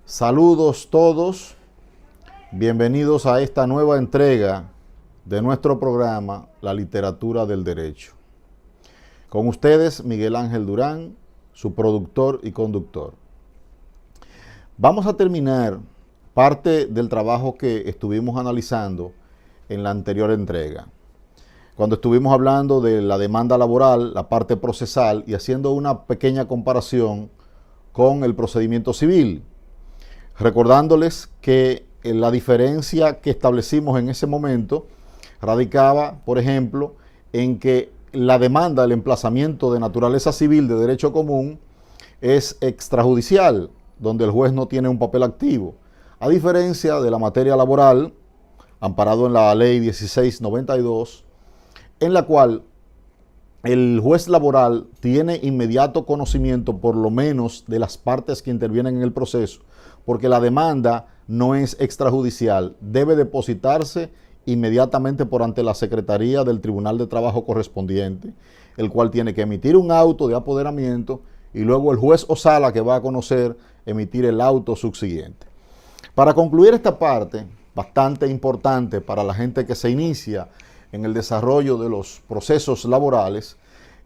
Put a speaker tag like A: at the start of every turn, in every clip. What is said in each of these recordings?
A: Saludos todos, bienvenidos a esta nueva entrega de nuestro programa La Literatura del Derecho. Con ustedes, Miguel Ángel Durán, su productor y conductor. Vamos a terminar parte del trabajo que estuvimos analizando en la anterior entrega, cuando estuvimos hablando de la demanda laboral, la parte procesal, y haciendo una pequeña comparación con el procedimiento civil. Recordándoles que la diferencia que establecimos en ese momento radicaba, por ejemplo, en que la demanda del emplazamiento de naturaleza civil de derecho común es extrajudicial, donde el juez no tiene un papel activo, a diferencia de la materia laboral, amparado en la ley 1692, en la cual el juez laboral tiene inmediato conocimiento, por lo menos, de las partes que intervienen en el proceso, porque la demanda no es extrajudicial, debe depositarse inmediatamente por ante la Secretaría del Tribunal de Trabajo correspondiente, el cual tiene que emitir un auto de apoderamiento y luego el juez o sala que va a conocer emitir el auto subsiguiente. Para concluir esta parte, bastante importante para la gente que se inicia en el desarrollo de los procesos laborales,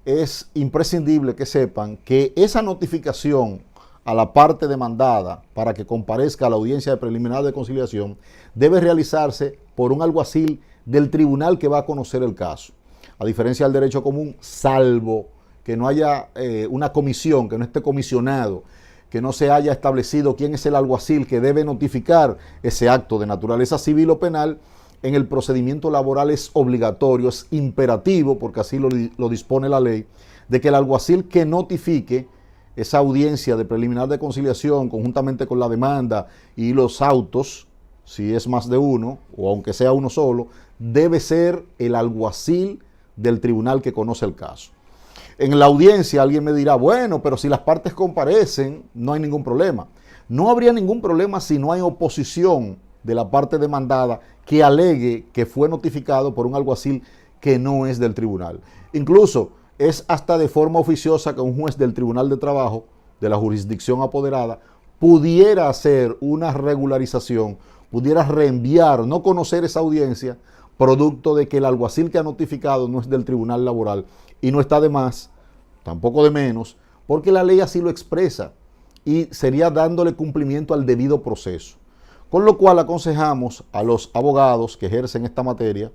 A: es imprescindible que sepan que esa notificación a la parte demandada para que comparezca a la audiencia de preliminar de conciliación debe realizarse por un alguacil del tribunal que va a conocer el caso. A diferencia del derecho común, salvo que no haya una comisión, que no esté comisionado, que no se haya establecido quién es el alguacil que debe notificar ese acto de naturaleza civil o penal, en el procedimiento laboral es obligatorio, es imperativo, porque así lo dispone la ley, de que el alguacil que notifique esa audiencia de preliminar de conciliación conjuntamente con la demanda y los autos, si es más de uno, o aunque sea uno solo, debe ser el alguacil del tribunal que conoce el caso. En la audiencia alguien me dirá, bueno, pero si las partes comparecen, no hay ningún problema. No habría ningún problema si no hay oposición de la parte demandada que alegue que fue notificado por un alguacil que no es del tribunal. Incluso es hasta de forma oficiosa que un juez del Tribunal de Trabajo, de la jurisdicción apoderada, pudiera hacer una regularización, pudiera reenviar, no conocer esa audiencia, producto de que el alguacil que ha notificado no es del Tribunal Laboral. Y no está de más, tampoco de menos, porque la ley así lo expresa y sería dándole cumplimiento al debido proceso. Con lo cual aconsejamos a los abogados que ejercen esta materia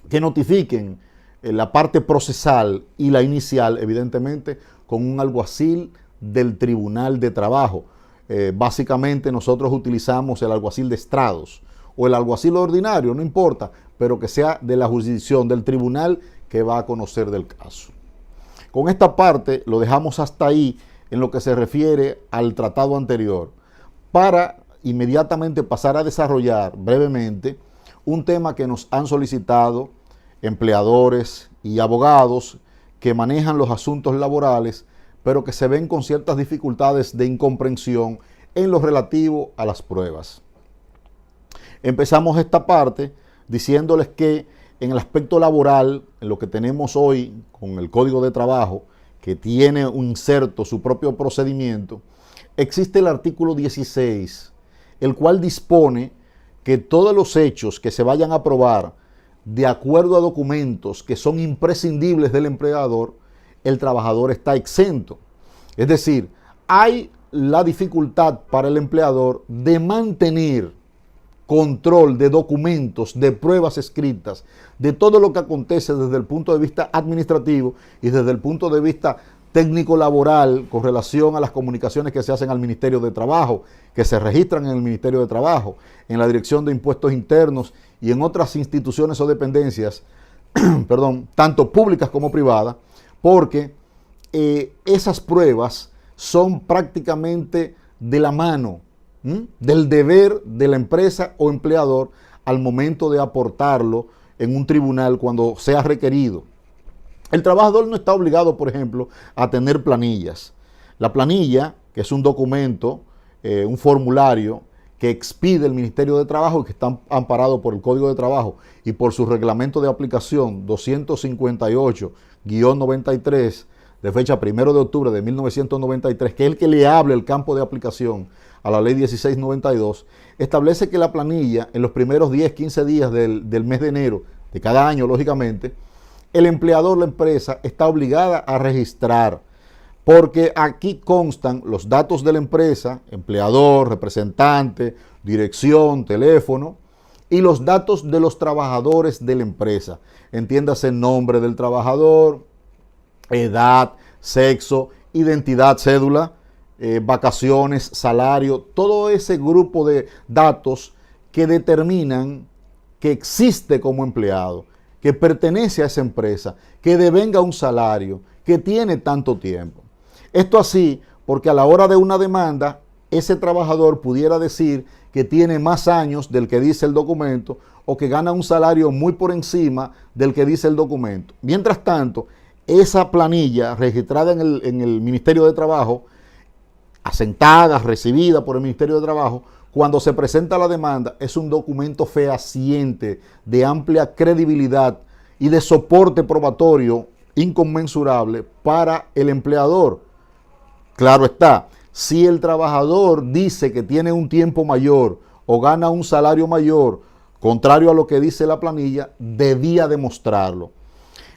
A: que notifiquen la parte procesal y la inicial, evidentemente, con un alguacil del Tribunal de Trabajo. Básicamente nosotros utilizamos el alguacil de estrados o el alguacil ordinario, no importa, pero que sea de la jurisdicción del tribunal que va a conocer del caso. Con esta parte lo dejamos hasta ahí en lo que se refiere al tratado anterior, para inmediatamente pasar a desarrollar brevemente un tema que nos han solicitado empleadores y abogados que manejan los asuntos laborales, pero que se ven con ciertas dificultades de incomprensión en lo relativo a las pruebas. Empezamos esta parte diciéndoles que en el aspecto laboral, en lo que tenemos hoy con el Código de Trabajo, que tiene un inserto, su propio procedimiento, existe el artículo 16, el cual dispone que todos los hechos que se vayan a probar de acuerdo a documentos que son imprescindibles del empleador, el trabajador está exento. Es decir, hay la dificultad para el empleador de mantener control de documentos, de pruebas escritas, de todo lo que acontece desde el punto de vista administrativo y desde el punto de vista técnico-laboral con relación a las comunicaciones que se hacen al Ministerio de Trabajo, que se registran en el Ministerio de Trabajo, en la Dirección de Impuestos Internos y en otras instituciones o dependencias, tanto públicas como privadas, porque esas pruebas son prácticamente de la mano del deber de la empresa o empleador al momento de aportarlo en un tribunal cuando sea requerido. El trabajador no está obligado, por ejemplo, a tener planillas. La planilla, que es un documento, un formulario que expide el Ministerio de Trabajo y que está amparado por el Código de Trabajo y por su reglamento de aplicación 258, 93, de fecha 1 de octubre de 1993, que es el que le abre el campo de aplicación a la ley 1692, establece que la planilla en los primeros 10, 15 días del mes de enero de cada año, lógicamente, el empleador, la empresa, está obligada a registrar, porque aquí constan los datos de la empresa, empleador, representante, dirección, teléfono, y los datos de los trabajadores de la empresa. Entiéndase el nombre del trabajador, edad, sexo, identidad, cédula, vacaciones, salario, todo ese grupo de datos que determinan que existe como empleado, que pertenece a esa empresa, que devenga un salario, que tiene tanto tiempo. Esto así porque a la hora de una demanda, ese trabajador pudiera decir que tiene más años del que dice el documento o que gana un salario muy por encima del que dice el documento. Mientras tanto, esa planilla registrada en el Ministerio de Trabajo, asentada, recibida por el Ministerio de Trabajo, cuando se presenta la demanda, es un documento fehaciente, de amplia credibilidad y de soporte probatorio inconmensurable para el empleador. Claro está, si el trabajador dice que tiene un tiempo mayor o gana un salario mayor, contrario a lo que dice la planilla, debía demostrarlo.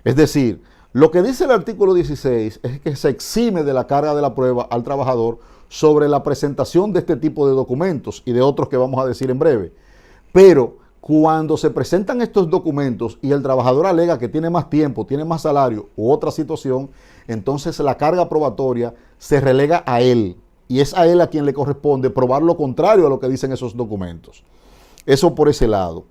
A: Es decir, lo que dice el artículo 16 es que se exime de la carga de la prueba al trabajador sobre la presentación de este tipo de documentos y de otros que vamos a decir en breve. Pero cuando se presentan estos documentos y el trabajador alega que tiene más tiempo, tiene más salario u otra situación, entonces la carga probatoria se relega a él y es a él a quien le corresponde probar lo contrario a lo que dicen esos documentos. Eso por ese lado.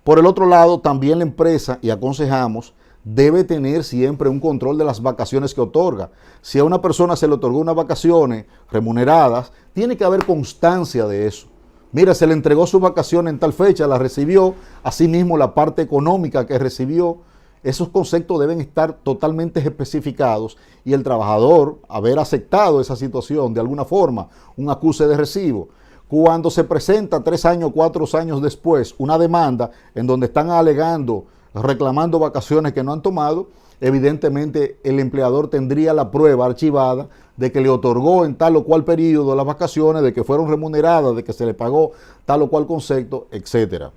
A: Por el otro lado, también la empresa, y aconsejamos, debe tener siempre un control de las vacaciones que otorga. Si a una persona se le otorgó unas vacaciones remuneradas, tiene que haber constancia de eso. Mira, se le entregó su vacación en tal fecha, la recibió, asimismo la parte económica que recibió. Esos conceptos deben estar totalmente especificados y el trabajador haber aceptado esa situación de alguna forma, un acuse de recibo. Cuando se presenta 3 años, 4 años después una demanda en donde están alegando, reclamando vacaciones que no han tomado, evidentemente el empleador tendría la prueba archivada de que le otorgó en tal o cual periodo las vacaciones, de que fueron remuneradas, de que se le pagó tal o cual concepto, etcétera.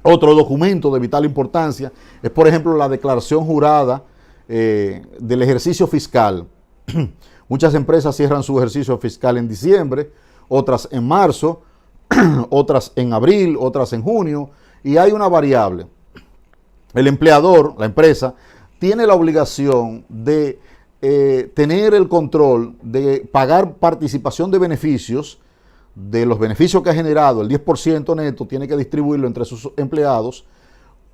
A: Otro documento de vital importancia es, por ejemplo, la declaración jurada del ejercicio fiscal. Muchas empresas cierran su ejercicio fiscal en diciembre, otras en marzo, otras en abril, otras en junio, y hay una variable. El empleador, la empresa, tiene la obligación de tener el control de pagar participación de beneficios, de los beneficios que ha generado, el 10% neto, tiene que distribuirlo entre sus empleados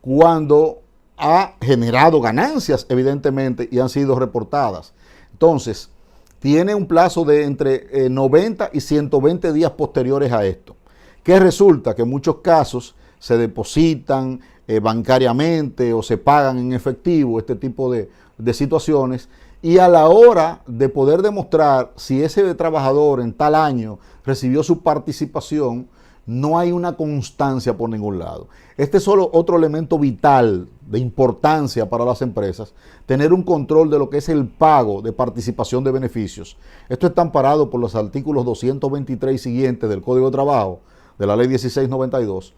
A: cuando ha generado ganancias, evidentemente, y han sido reportadas. Entonces, tiene un plazo de entre 90 y 120 días posteriores a esto. ¿Qué resulta? Que en muchos casos se depositan bancariamente o se pagan en efectivo, este tipo de situaciones, y a la hora de poder demostrar si ese trabajador en tal año recibió su participación, no hay una constancia por ningún lado. Este es solo otro elemento vital de importancia para las empresas, tener un control de lo que es el pago de participación de beneficios. Esto está amparado por los artículos 223 y siguientes del Código de Trabajo, de la Ley 1692,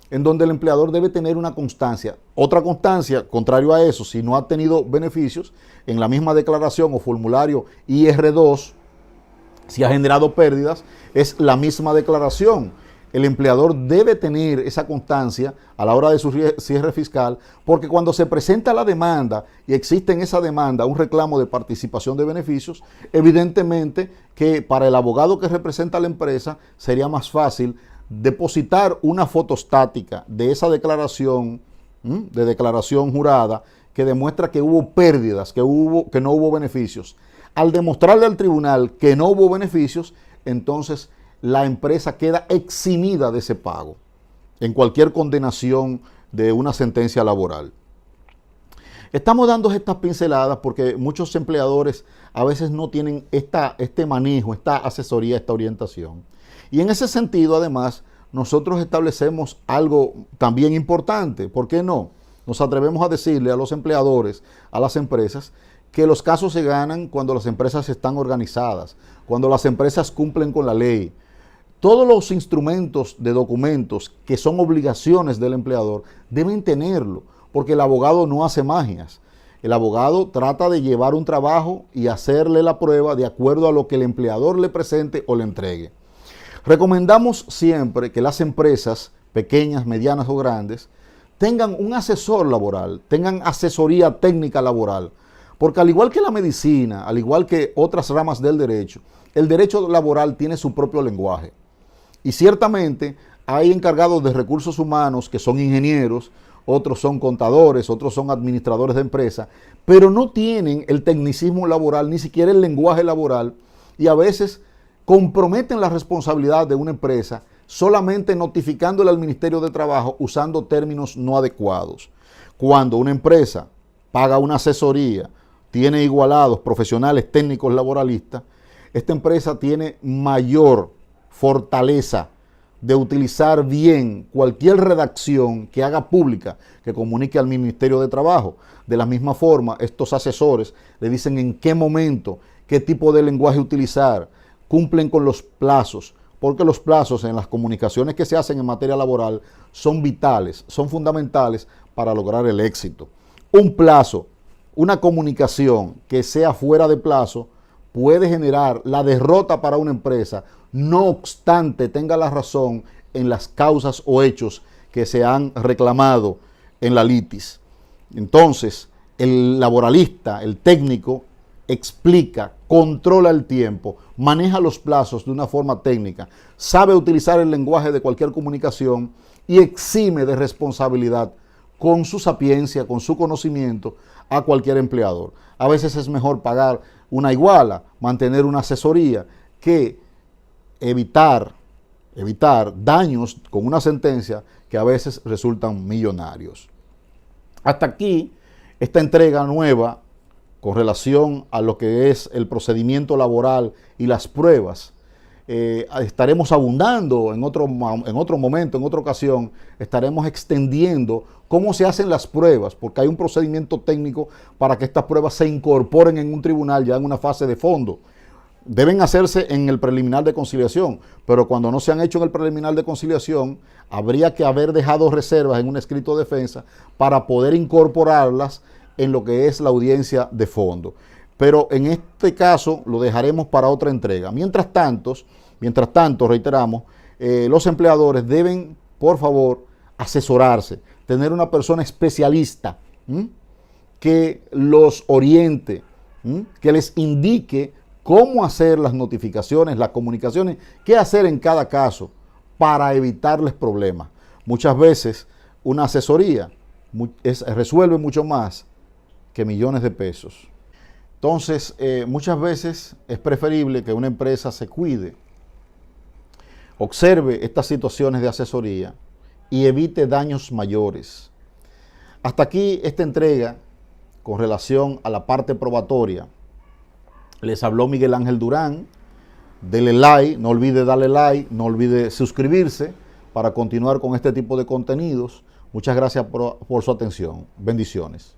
A: en donde el empleador debe tener una constancia. Otra constancia, contrario a eso, si no ha tenido beneficios, en la misma declaración o formulario IR2, si ha generado pérdidas, es la misma declaración. El empleador debe tener esa constancia a la hora de su cierre fiscal, porque cuando se presenta la demanda y existe en esa demanda un reclamo de participación de beneficios, evidentemente que para el abogado que representa a la empresa sería más fácil depositar una fotostática de esa declaración, de declaración jurada, que demuestra que hubo pérdidas, que no hubo beneficios. Al demostrarle al tribunal que no hubo beneficios, entonces la empresa queda eximida de ese pago en cualquier condenación de una sentencia laboral. Estamos dando estas pinceladas porque muchos empleadores a veces no tienen este manejo, esta asesoría, esta orientación. Y en ese sentido, además, nosotros establecemos algo también importante. ¿Por qué no? nos atrevemos a decirle a los empleadores, a las empresas, que los casos se ganan cuando las empresas están organizadas, cuando las empresas cumplen con la ley. Todos los instrumentos de documentos que son obligaciones del empleador deben tenerlo, porque el abogado no hace magias. El abogado trata de llevar un trabajo y hacerle la prueba de acuerdo a lo que el empleador le presente o le entregue. Recomendamos siempre que las empresas, pequeñas, medianas o grandes, tengan un asesor laboral, tengan asesoría técnica laboral, porque al igual que la medicina, al igual que otras ramas del derecho, el derecho laboral tiene su propio lenguaje. Y ciertamente hay encargados de recursos humanos que son ingenieros, otros son contadores, otros son administradores de empresas, pero no tienen el tecnicismo laboral, ni siquiera el lenguaje laboral, y a veces comprometen la responsabilidad de una empresa solamente notificándole al Ministerio de Trabajo usando términos no adecuados. Cuando una empresa paga una asesoría, tiene igualados profesionales técnicos laboralistas, esta empresa tiene mayor fortaleza de utilizar bien cualquier redacción que haga pública, que comunique al Ministerio de Trabajo. De la misma forma, estos asesores le dicen en qué momento, qué tipo de lenguaje utilizar, cumplen con los plazos, porque los plazos en las comunicaciones que se hacen en materia laboral son vitales, son fundamentales para lograr el éxito. Un plazo, una comunicación que sea fuera de plazo puede generar la derrota para una empresa, no obstante tenga la razón en las causas o hechos que se han reclamado en la litis. Entonces, el laboralista, el técnico, explica, controla el tiempo, maneja los plazos de una forma técnica, sabe utilizar el lenguaje de cualquier comunicación y exime de responsabilidad con su sapiencia, con su conocimiento a cualquier empleador. A veces es mejor pagar una iguala, mantener una asesoría, que evitar daños con una sentencia que a veces resultan millonarios. Hasta aquí esta entrega nueva con relación a lo que es el procedimiento laboral y las pruebas. Estaremos abundando en otro momento, en otra ocasión, estaremos extendiendo cómo se hacen las pruebas, porque hay un procedimiento técnico para que estas pruebas se incorporen en un tribunal ya en una fase de fondo. Deben hacerse en el preliminar de conciliación, pero cuando no se han hecho en el preliminar de conciliación, habría que haber dejado reservas en un escrito de defensa para poder incorporarlas en lo que es la audiencia de fondo. Pero en este caso lo dejaremos para otra entrega. Mientras tanto, reiteramos, los empleadores deben, por favor, asesorarse, tener una persona especialista que los oriente, que les indique cómo hacer las notificaciones, las comunicaciones, qué hacer en cada caso para evitarles problemas. Muchas veces una asesoría resuelve mucho más que millones de pesos. Entonces, muchas veces es preferible que una empresa se cuide, observe estas situaciones de asesoría y evite daños mayores. Hasta aquí esta entrega con relación a la parte probatoria. Les habló Miguel Ángel Durán. Dele like, no olvide darle like, no olvide suscribirse para continuar con este tipo de contenidos. Muchas gracias por su atención. Bendiciones.